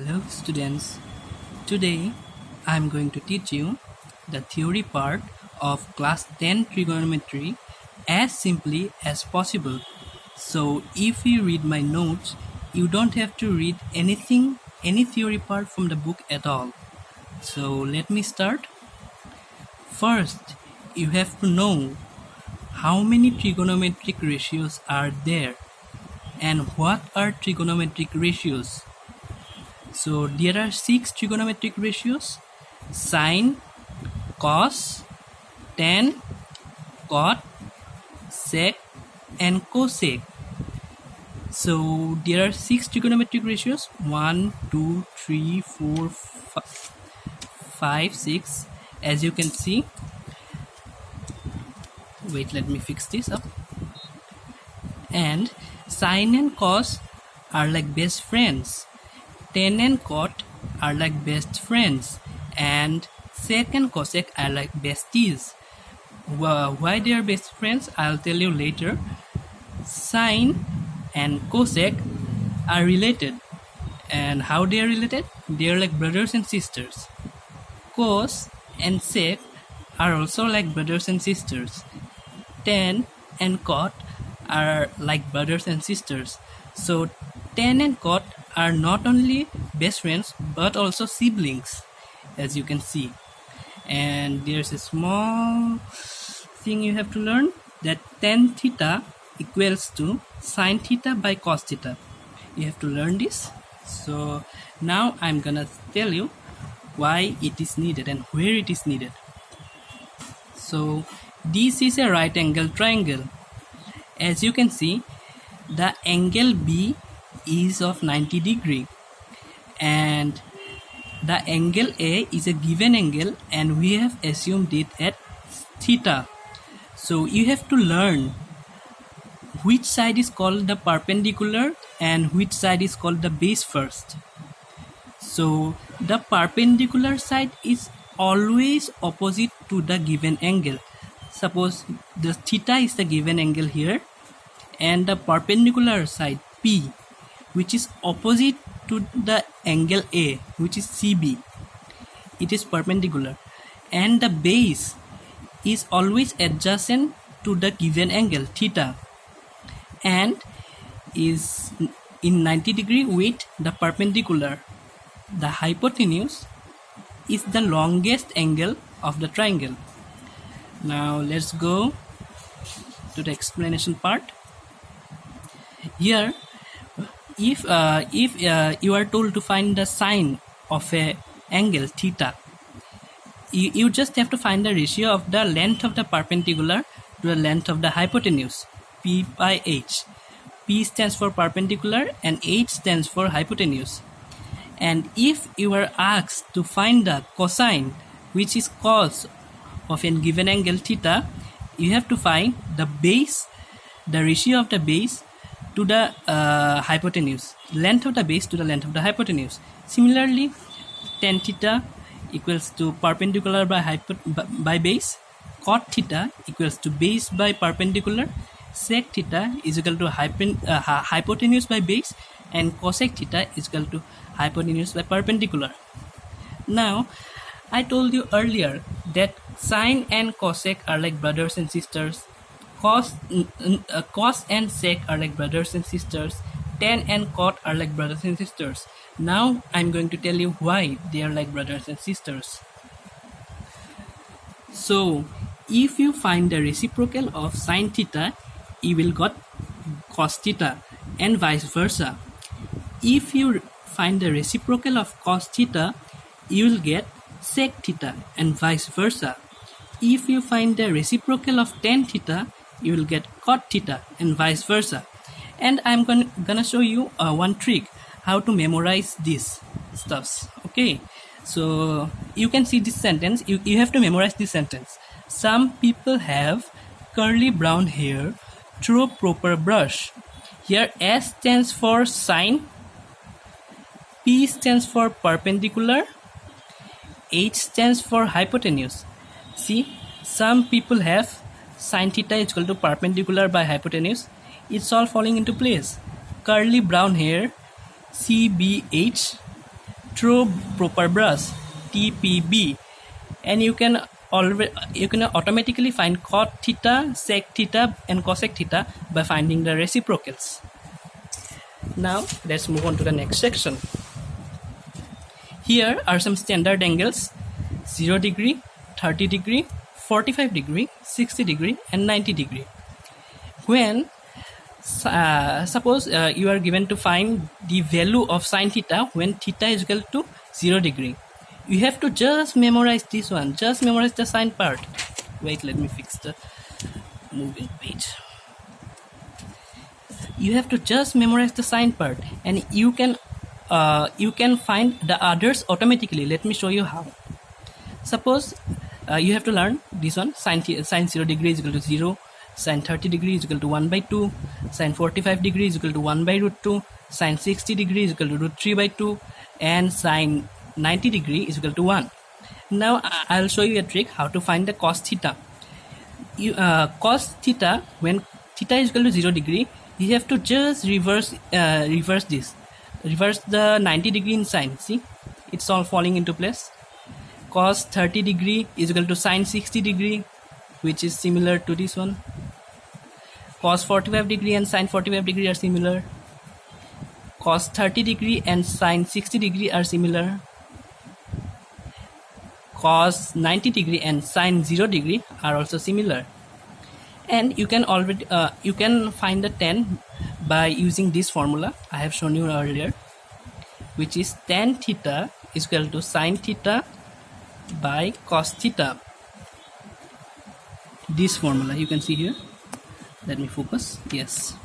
Hello students, today I am going to teach you the theory part of class 10 trigonometry as simply as possible. So if you read my notes, you don't have to read any theory part from the book at all. So let me start. First, you have to know how many trigonometric ratios are there and what are trigonometric ratios. So there are 6 trigonometric ratios: sine, cos, tan, cot, sec and cosec. So there are 6 trigonometric ratios: 1, 2, 3, 4, 5, 6. As you can see, wait, let me fix this up. And sine and cos are like best friends. Tan and cot are like best friends, and sec and cosec are like besties. Why they are best friends, I'll tell you later. Sine and cosec are related, and how they are related? They are like brothers and sisters. Cos and sec are also like brothers and sisters. Tan and cot are like brothers and sisters. So tan and cot are not only best friends but also siblings, as you can see. And there's a small thing you have to learn, that tan theta equals to sine theta by cos theta. You have to learn this. So now I'm gonna tell you why it is needed and where it is needed. So this is a right angle triangle. As you can see, the angle B is of 90 degree and the angle A is a given angle and we have assumed it at theta. So you have to learn which side is called the perpendicular and which side is called the base first. So the perpendicular side is always opposite to the given angle. Suppose the theta is the given angle here, and the perpendicular side P, which is opposite to the angle A, which is CB, it is perpendicular, and the base is always adjacent to the given angle theta and is in 90 degree with the perpendicular. The hypotenuse is the longest angle of the triangle. Now let's go to the explanation part. Here, if you are told to find the sine of a angle theta, you just have to find the ratio of the length of the perpendicular to the length of the hypotenuse, P by H. P stands for perpendicular and H stands for hypotenuse. And if you are asked to find the cosine, which is cos of a given angle theta, you have to find the base, the ratio of the base to the hypotenuse, length of the base to the length of the hypotenuse. Similarly, tan theta equals to perpendicular by base, cot theta equals to base by perpendicular, sec theta is equal to hypotenuse by base, and cosec theta is equal to hypotenuse by perpendicular. Now, I told you earlier that sine and cosec are like brothers and sisters. Cos and sec are like brothers and sisters. Tan and cot are like brothers and sisters. Now I'm going to tell you why they are like brothers and sisters. So if you find the reciprocal of sine theta, you will get cos theta, and vice versa. If you find the reciprocal of cos theta, you will get sec theta, and vice versa. If you find the reciprocal of tan theta, you will get cot theta, and vice versa. And I'm gonna show you one trick how to memorize these stuffs. Okay, so you can see this sentence. You have to memorize this sentence. Some people have curly brown hair through a proper brush. Here S stands for sine, P stands for perpendicular, H stands for hypotenuse. See, some people have sine theta is equal to perpendicular by hypotenuse. It's all falling into place. Curly brown hair, CBH, through proper brush, TPB, and you can automatically find cot theta, sec theta, and cosec theta by finding the reciprocals. Now let's move on to the next section. Here are some standard angles: 0 degree, 30 degree, 45 degree, 60 degree, and 90 degree. When suppose you are given to find the value of sine theta when theta is equal to 0 degree, you have to just memorize this one. Just memorize the sine part. Wait, let me fix the moving page. You have to just memorize the sine part, and you can find the others automatically. Let me show you how. Suppose you have to learn this one: sine 0 degree is equal to 0, sine 30 degree is equal to 1 by 2, sine 45 degree is equal to 1 by root 2, sine 60 degree is equal to root 3 by 2, and sine 90 degree is equal to 1. Now I'll show you a trick how to find the cos theta. Cos theta, when theta is equal to 0 degree, you have to just reverse this. Reverse the 90 degree in sine. See, it's all falling into place. Cos 30 degree is equal to sine 60 degree, which is similar to this one. Cos 45 degree and sine 45 degree are similar. Cos 30 degree and sine 60 degree are similar. Cos 90 degree and sine 0 degree are also similar. And you can already you can find the tan by using this formula I have shown you earlier, which is tan theta is equal to sine theta by cos theta. This formula you can see here. Let me focus. Yes.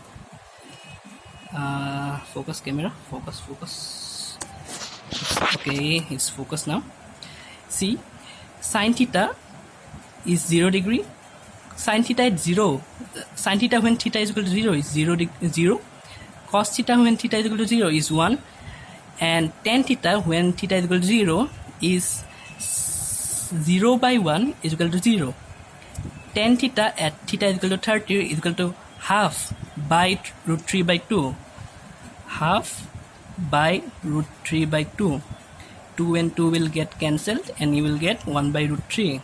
Focus camera. Focus. Okay, it's focused now. See, sine theta is 0 degree. Sine theta at 0. Sine theta when theta is equal to 0 is 0. Cos theta when theta is equal to 0 is 1. And tan theta when theta is equal to 0 is 0 by 1 is equal to 0. Tan theta at theta is equal to 30 is equal to half by root 3 by 2. Half by root 3 by 2. 2 and 2 will get cancelled and you will get 1 by root 3.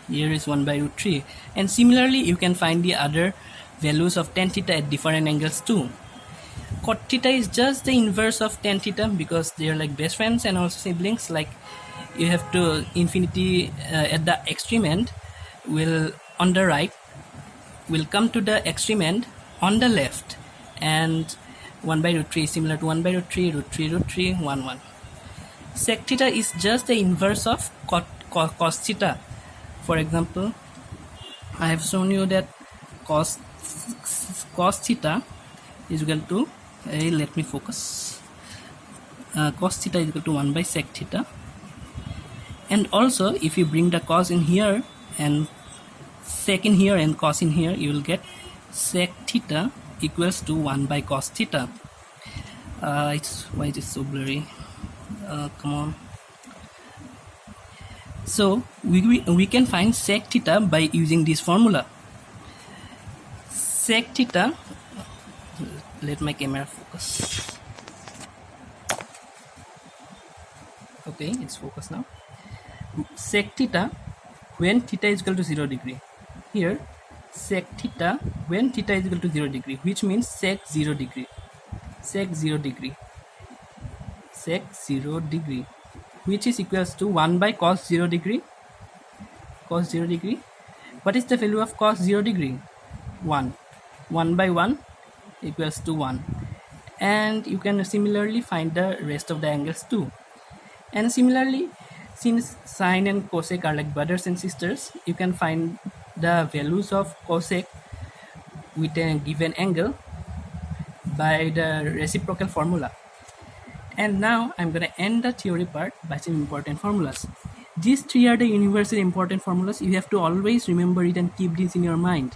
Here is 1 by root 3. And similarly, you can find the other values of tan theta at different angles too. Cot theta is just the inverse of tan theta because they are like best friends and also siblings. Like you have to infinity at the extreme end will on the right will come to the extreme end on the left, and 1 by root 3 is similar to 1 by root 3, root 3, root 3, 1, 1. Sec theta is just the inverse of cos theta. For example, I have shown you that cos theta is equal to let me focus. Cos theta is equal to 1 by sec theta. And also, if you bring the cos in here and sec in here and cos in here, you will get sec theta equals to 1 by cos theta. Why it is so blurry? Come on. So we can find sec theta by using this formula. Sec theta, let my camera focus. Okay, it's focused now. Sec theta when theta is equal to 0 degree. Here, sec theta when theta is equal to 0 degree, which means sec 0 degree. Sec 0 degree. Sec 0 degree, which is equals to 1 by cos 0 degree. Cos 0 degree. What is the value of cos 0 degree? 1. 1 by 1 equals to 1. And you can similarly find the rest of the angles too. And similarly, since sine and cosec are like brothers and sisters, you can find the values of cosec with a given angle by the reciprocal formula. And now I'm going to end the theory part by some important formulas. These three are the universally important formulas. You have to always remember it and keep this in your mind.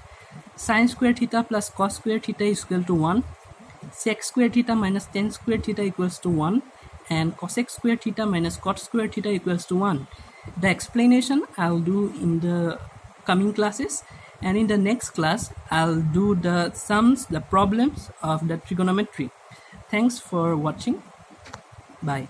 Sine square theta plus cos square theta is equal to 1. Sec square theta minus tan square theta equals to 1. And cosec square theta minus cot square theta equals to 1. The explanation I'll do in the coming classes, and in the next class I'll do the sums, the problems of the trigonometry. Thanks for watching. Bye.